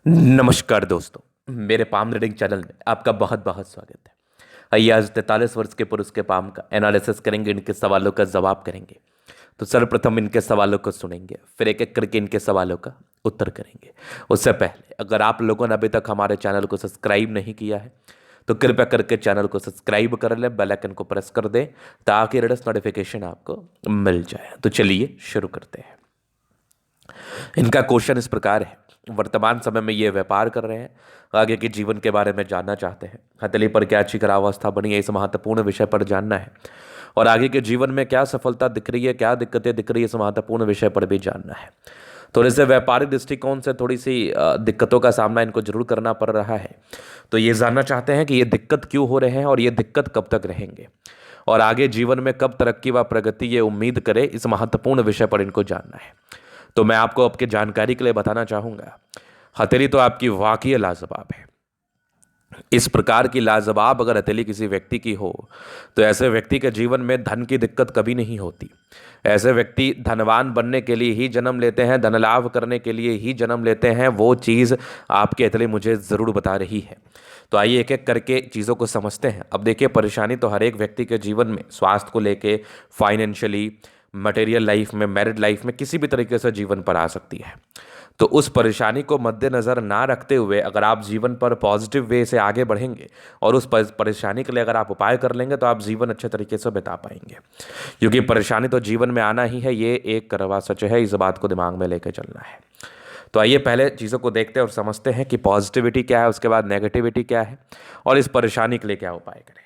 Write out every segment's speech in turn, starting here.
नमस्कार दोस्तों, मेरे पाम रीडिंग चैनल में आपका बहुत बहुत स्वागत है। आइए आज 43 वर्ष के पुरुष के पाम का एनालिसिस करेंगे, इनके सवालों का जवाब करेंगे। तो सर्वप्रथम इनके सवालों को सुनेंगे, फिर एक एक करके इनके सवालों का उत्तर करेंगे। उससे पहले अगर आप लोगों ने अभी तक हमारे चैनल को सब्सक्राइब नहीं किया है तो कृपया करके चैनल को सब्सक्राइब कर लें, बेल आइकन को प्रेस कर दें ताकि लेटेस्ट नोटिफिकेशन आपको मिल जाए। तो चलिए शुरू करते हैं। इनका क्वेश्चन इस प्रकार है। वर्तमान समय में ये व्यापार कर रहे हैं, आगे के जीवन के बारे में जानना चाहते हैं। हथेली पर क्या शिखरावस्था बनी है, इस महत्वपूर्ण विषय पर जानना है। और आगे के जीवन में क्या सफलता दिख रही है, क्या दिक्कतें दिख रही है, इस महत्वपूर्ण विषय पर भी जानना है। थोड़े से व्यापारिक दृष्टिकोण से थोड़ी सी दिक्कतों का सामना इनको जरूर करना पड़ रहा है। तो ये जानना चाहते हैं कि ये दिक्कत क्यों हो रहे हैं और ये दिक्कत कब तक रहेंगे, और आगे जीवन में कब तरक्की व प्रगति ये उम्मीद करे, इस महत्वपूर्ण विषय पर इनको जानना है। तो मैं आपको आपके जानकारी के लिए बताना चाहूंगा, हथेली तो आपकी वाकई लाजवाब है। इस प्रकार की लाजवाब अगर हथेली किसी व्यक्ति की हो तो ऐसे व्यक्ति के जीवन में धन की दिक्कत कभी नहीं होती। ऐसे व्यक्ति धनवान बनने के लिए ही जन्म लेते हैं, धन लाभ करने के लिए ही जन्म लेते हैं। वो चीज़ आपकी हथेली मुझे ज़रूर बता रही है। तो आइए एक एक करके चीज़ों को समझते हैं। अब देखिए, परेशानी तो हर एक व्यक्ति के जीवन में स्वास्थ्य को लेके, फाइनेंशियली, मटेरियल लाइफ में, मैरिड लाइफ में, किसी भी तरीके से जीवन पर आ सकती है। तो उस परेशानी को मद्देनज़र ना रखते हुए अगर आप जीवन पर पॉजिटिव वे से आगे बढ़ेंगे और उस परेशानी के लिए अगर आप उपाय कर लेंगे तो आप जीवन अच्छे तरीके से बिता पाएंगे। क्योंकि परेशानी तो जीवन में आना ही है, ये एक करवा सच है। इस बात को दिमाग में लेकर चलना है। तो आइए पहले चीज़ों को देखते हैं और समझते हैं कि पॉजिटिविटी क्या है, उसके बाद नेगेटिविटी क्या है, और इस परेशानी के लिए क्या उपाय करें।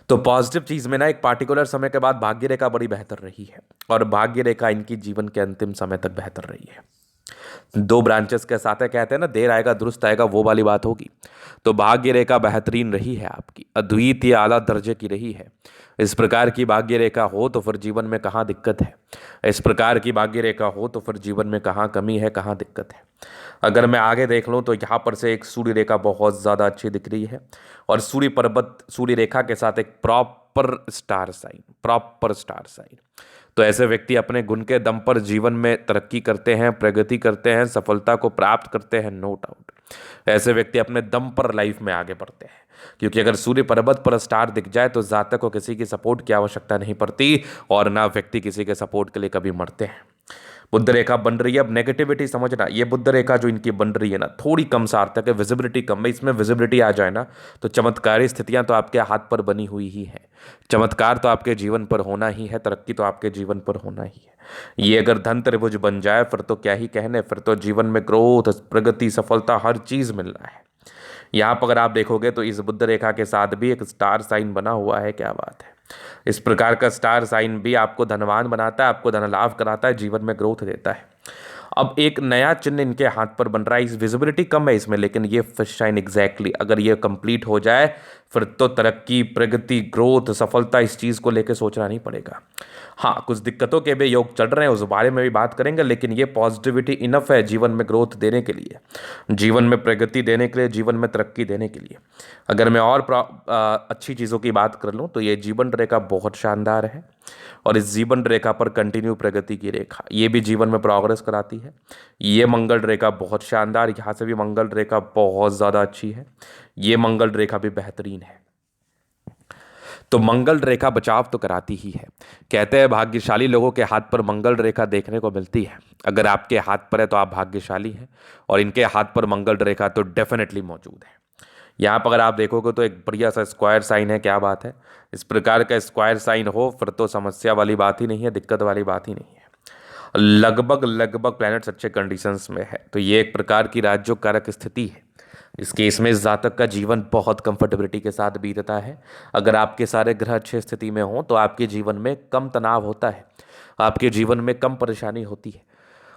तो पॉजिटिव चीज़ में ना, एक पार्टिकुलर समय के बाद भाग्य रेखा बड़ी बेहतर रही है, और भाग्य रेखा इनकी जीवन के अंतिम समय तक बेहतर रही है। दो ब्रांचेस के साथ है, कहते हैं ना, देर आएगा दुरुस्त आएगा, वो वाली बात होगी। तो भाग्य रेखा बेहतरीन रही है, आपकी अद्वितीय आला दर्जे की रही है। इस प्रकार की भाग्य रेखा हो तो फिर जीवन में कहाँ दिक्कत है। इस प्रकार की भाग्य रेखा हो तो फिर जीवन में कहाँ कमी है, कहाँ दिक्कत है। अगर मैं आगे देख लूँ तो यहाँ पर से एक सूर्य रेखा बहुत ज़्यादा अच्छी दिख रही है, और सूर्य पर्वत, सूर्य रेखा के साथ एक proper star sign, proper star sign. तो ऐसे व्यक्ति अपने गुण के दम पर जीवन में तरक्की करते हैं, प्रगति करते हैं, सफलता को प्राप्त करते हैं, नो डाउट। ऐसे व्यक्ति अपने दम पर लाइफ में आगे बढ़ते हैं। क्योंकि अगर सूर्य पर्वत पर स्टार दिख जाए तो जातक को किसी की सपोर्ट की आवश्यकता नहीं पड़ती, और ना व्यक्ति किसी के सपोर्ट के लिए कभी मरते हैं। बुद्ध रेखा बन रही है। अब नेगेटिविटी समझना, ये बुद्ध रेखा जो इनकी बन रही है ना, थोड़ी कम सार्थक है, विजिबिलिटी कम है। इसमें विजिबिलिटी आ जाए ना तो चमत्कारी स्थितियां तो आपके हाथ पर बनी हुई ही है। चमत्कार तो आपके जीवन पर होना ही है, तरक्की तो आपके जीवन पर होना ही है। ये अगर धन त्रिभुज बन जाए फिर तो क्या ही कहने, फिर तो जीवन में ग्रोथ, प्रगति, सफलता, हर चीज मिलना है। यहाँ पर अगर आप देखोगे तो इस बुद्ध रेखा के साथ भी एक स्टार साइन बना हुआ है। क्या बात है। इस प्रकार का स्टार साइन भी आपको धनवान बनाता है, आपको धन लाभ कराता है, जीवन में ग्रोथ देता है। अब एक नया चिन्ह इनके हाथ पर बन रहा है। इस विजिबिलिटी कम है इसमें, लेकिन ये फिश शाइन एग्जैक्टली अगर ये कंप्लीट हो जाए फिर तो तरक्की, प्रगति, ग्रोथ, सफलता, इस चीज़ को लेकर सोचना नहीं पड़ेगा। हाँ, कुछ दिक्कतों के भी योग चल रहे हैं, उस बारे में भी बात करेंगे, लेकिन ये पॉजिटिविटी इनफ है जीवन में ग्रोथ देने के लिए, जीवन में प्रगति देने के लिए, जीवन में तरक्की देने के लिए। अगर मैं और अच्छी चीज़ों की बात कर लूँ तो ये जीवन रेखा बहुत शानदार है, और इस जीवन रेखा पर कंटिन्यू प्रगति की रेखा, ये भी जीवन में प्रोग्रेस कराती है। ये मंगल रेखा बहुत शानदार, यहाँ से भी मंगल रेखा बहुत ज़्यादा अच्छी है। ये मंगल रेखा भी बेहतरीन है। तो मंगल रेखा बचाव तो कराती ही है। कहते हैं भाग्यशाली लोगों के हाथ पर मंगल रेखा देखने को मिलती है। अगर आपके हाथ पर है तो आप भाग्यशाली हैं, और इनके हाथ पर मंगल रेखा तो डेफिनेटली मौजूद है। यहाँ पर अगर आप देखोगे तो एक बढ़िया सा स्क्वायर साइन है। क्या बात है। इस प्रकार का स्क्वायर साइन हो फिर तो समस्या वाली बात ही नहीं है, दिक्कत वाली बात ही नहीं है। लगभग लगभग प्लैनेट्स अच्छे कंडीशंस में है, तो ये एक प्रकार की राज्यों कारक स्थिति है। इस केस में इस जातक का जीवन बहुत कंफर्टेबिलिटी के साथ बीतता है। अगर आपके सारे ग्रह अच्छे स्थिति में हों तो आपके जीवन में कम तनाव होता है, आपके जीवन में कम परेशानी होती है।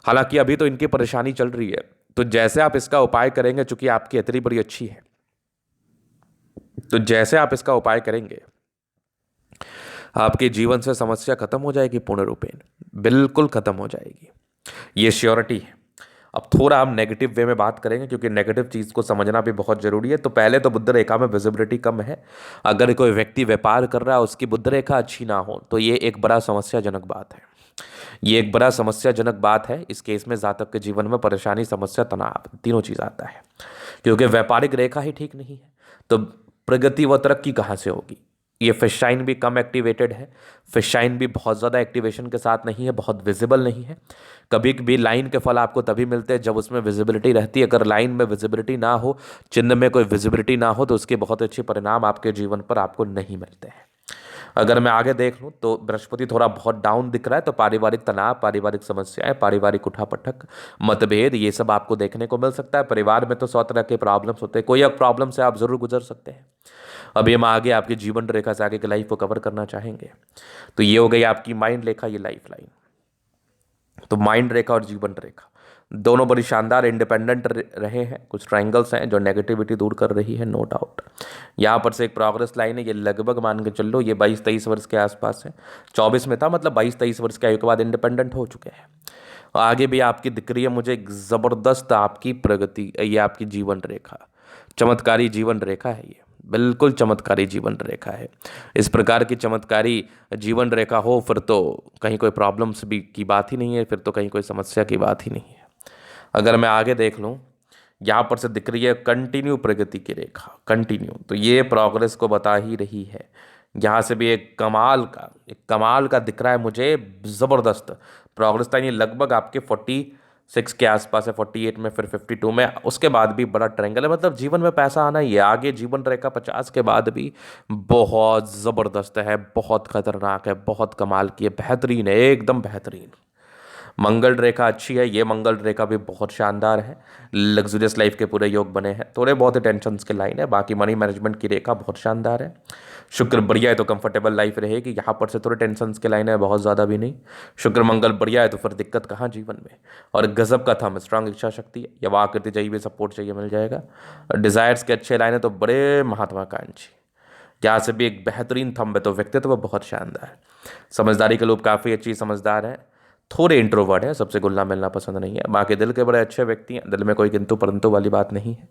हालांकि अभी तो इनकी परेशानी चल रही है, तो जैसे आप इसका उपाय करेंगे, चूंकि आपकी हथेली बड़ी अच्छी है, तो जैसे आप इसका उपाय करेंगे आपके जीवन से समस्या खत्म हो जाएगी, पूर्ण रूपेण बिल्कुल खत्म हो जाएगी, ये श्योरिटी है। अब थोड़ा हम नेगेटिव वे में बात करेंगे, क्योंकि नेगेटिव चीज़ को समझना भी बहुत जरूरी है। तो पहले तो बुद्ध रेखा में विजिबिलिटी कम है। अगर कोई व्यक्ति व्यापार कर रहा है, उसकी बुद्ध रेखा अच्छी ना हो तो ये एक बड़ा समस्याजनक बात है। ये एक बड़ा समस्याजनक बात है। इस केस में जातक के जीवन में परेशानी, समस्या, तनाव, तीनों चीज आता है, क्योंकि व्यापारिक रेखा ही ठीक नहीं है। तो प्रगति व तरक्की कहाँ से होगी? ये फिश शाइन भी कम एक्टिवेटेड है, फिश शाइन भी बहुत ज़्यादा एक्टिवेशन के साथ नहीं है, बहुत विजिबल नहीं है। कभी कभी लाइन के फल आपको तभी मिलते हैं जब उसमें विजिबिलिटी रहती है। अगर लाइन में विजिबिलिटी ना हो, चिन्ह में कोई विजिबिलिटी ना हो, तो उसके बहुत अच्छे परिणाम आपके जीवन पर आपको नहीं मिलते हैं। अगर मैं आगे देख लूँ तो बृहस्पति थोड़ा बहुत डाउन दिख रहा है, तो पारिवारिक तनाव, पारिवारिक समस्याएं, पारिवारिक उठापटक, मतभेद, ये सब आपको देखने को मिल सकता है। परिवार में तो 100 तरह के प्रॉब्लम्स होते हैं, कोई एक प्रॉब्लम से आप जरूर गुजर सकते हैं। अब ये हम आगे आपकी जीवन रेखा से आगे की लाइफ को कवर करना चाहेंगे। तो ये हो गई आपकी माइंड रेखा, ये लाइफ लाइन। तो माइंड रेखा और जीवन रेखा दोनों बड़ी शानदार इंडिपेंडेंट रहे हैं। कुछ ट्रायंगल्स हैं जो नेगेटिविटी दूर कर रही है, नो डाउट। यहाँ पर से एक प्रोग्रेस लाइन है, ये लगभग मान के चल लो ये 22-23 वर्ष के आसपास है। 24 में था, मतलब 22-23 वर्ष की आयु के बाद इंडिपेंडेंट हो चुके हैं। आगे भी आपकी दिख रही है मुझे एक ज़बरदस्त आपकी प्रगति। ये आपकी जीवन रेखा, चमत्कारी जीवन रेखा है, ये बिल्कुल चमत्कारी जीवन रेखा है। इस प्रकार की चमत्कारी जीवन रेखा हो फिर तो कहीं कोई प्रॉब्लम्स भी की बात ही नहीं है, फिर तो कहीं कोई समस्या की बात ही नहीं है। अगर मैं आगे देख लूँ, यहाँ पर से दिख रही है कंटिन्यू प्रगति की रेखा, कंटिन्यू, तो ये प्रोग्रेस को बता ही रही है। यहाँ से भी एक कमाल का दिख रहा है मुझे, ज़बरदस्त प्रोग्रेस था। ये लगभग आपके 46 के आसपास है, 48 में, फिर 52 में, उसके बाद भी बड़ा ट्रायंगल है। मतलब जीवन में पैसा आना ही है। आगे जीवन रेखा 50 के बाद भी बहुत ज़बरदस्त है, बहुत खतरनाक है, बहुत कमाल की है, बेहतरीन है, एकदम बेहतरीन। मंगल रेखा अच्छी है, ये मंगल रेखा भी बहुत शानदार है। लग्जरियस लाइफ के पूरे योग बने हैं। थोड़े बहुत ही टेंशन के लाइन है, बाकी मनी मैनेजमेंट की रेखा बहुत शानदार है। शुक्र बढ़िया है तो कंफर्टेबल लाइफ रहेगी। यहाँ पर से थोड़े टेंशन के लाइन है, बहुत ज़्यादा भी नहीं। शुक्र मंगल बढ़िया है तो फिर दिक्कत कहाँ जीवन में। और गजब का था, स्ट्रांग इच्छा शक्ति है, या आकृति चाहिए, सपोर्ट चाहिए, मिल जाएगा। डिज़ायर्स के अच्छे लाइन है तो बड़े महत्वाकांक्षी। यहाँ से भी एक बेहतरीन थंब है, तो व्यक्तित्व बहुत शानदार है। समझदारी के लोग काफ़ी अच्छी समझदार है, थोड़े इंट्रोवर्ट है, सबसे घुलना मिलना पसंद नहीं है। बाकी दिल के बड़े अच्छे व्यक्ति हैं, दिल में कोई किंतु परंतु वाली बात नहीं है।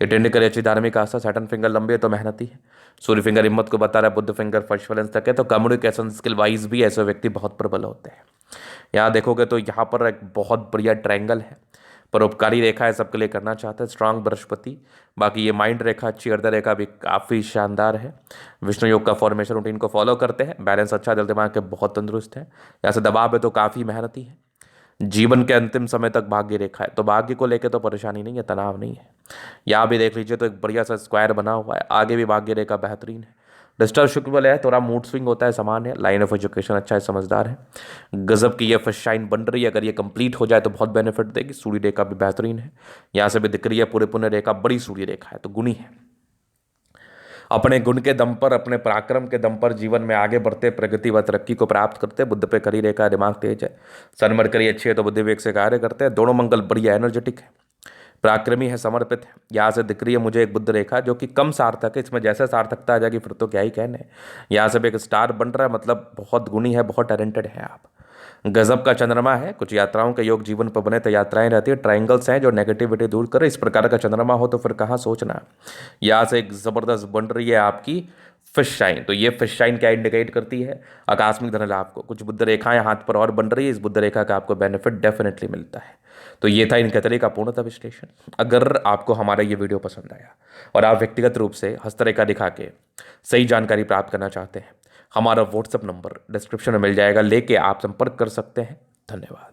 अटेंड करे अच्छी धार्मिक आस्था, सैटर्न फिंगर लंबी है तो मेहनती है। सूर्य फिंगर हिम्मत को बता रहा है, बुद्ध फिंगर फर्स्ट बैलेंस तक है, तो कम्युनिकेशन स्किल वाइज भी ऐसे व्यक्ति बहुत प्रबल होते हैं। यहाँ देखोगे तो यहाँ पर एक बहुत बढ़िया ट्रायंगल है, परोपकारी रेखा है, सबके लिए करना चाहते हैं, स्ट्रांग बृहस्पति। बाकी ये माइंड रेखा अच्छी, अर्ध रेखा भी काफ़ी शानदार है। विष्णु योग का फॉर्मेशन रूटीन को फॉलो करते हैं, बैलेंस अच्छा, दिल दिमाग के बहुत तंदुरुस्त है। यहाँ से दबाव है तो काफ़ी मेहनती है। जीवन के अंतिम समय तक भाग्य रेखा है, तो भाग्य को लेकर तो परेशानी नहीं है, तनाव नहीं है। यहाँ भी देख लीजिए तो एक बढ़िया सा स्क्वायर बना हुआ है, आगे भी भाग्य रेखा बेहतरीन है। डिस्टर्ब शुक्र बल है, थोड़ा मूड स्विंग होता है, समान है। लाइन ऑफ एजुकेशन अच्छा है, समझदार है। गजब की ये फर्स्ट शाइन बन रही है, अगर ये कंप्लीट हो जाए तो बहुत बेनिफिट देगी। सूर्य रेखा भी बेहतरीन है, यहाँ से भी दिख रही है पूरे पुण्य रेखा, बड़ी सूर्य रेखा है, तो गुणी है। अपने गुण के दम पर, अपने पराक्रम के दम पर जीवन में आगे बढ़ते, प्रगति व तरक्की को प्राप्त करते। बुद्ध पे करी रेखा, दिमाग तेज है। सन मरकरी अच्छी है तो बुद्धि विवेक से कार्य करते हैं। दोनों मंगल बढ़िया एनर्जेटिक है, पराक्रमी है, समर्पित है। यहाँ से दिख रही है मुझे एक बुद्ध रेखा जो कि कम सार्थक है, इसमें जैसे सार्थकता आ जाएगी फिर तो क्या ही कहने। यहाँ से भी एक स्टार बन रहा है, मतलब बहुत गुणी है, बहुत टैलेंटेड है आप। गजब का चंद्रमा है, कुछ यात्राओं के योग जीवन पर बने तो यात्राएं रहती है। ट्रायंगल्स हैं जो नेगेटिविटी दूर करे, इस प्रकार का चंद्रमा हो तो फिर कहाँ सोचना। यहाँ से एक ज़बरदस्त बन रही है आपकी फिश शाइन। तो ये फिश शाइन क्या इंडिकेट करती है? आकस्मिक धन लाभ को। कुछ बुद्ध रेखाएं हाथ पर और बन रही है, इस बुद्ध रेखा का आपको बेनिफिट डेफिनेटली मिलता है। तो ये था इनके तरीके का पूर्णतः विश्लेषण। अगर आपको हमारा ये वीडियो पसंद आया और आप व्यक्तिगत रूप से हस्तरेखा दिखा के सही जानकारी प्राप्त करना चाहते हैं, हमारा व्हाट्सएप नंबर डिस्क्रिप्शन में मिल जाएगा, लेके आप संपर्क कर सकते हैं। धन्यवाद।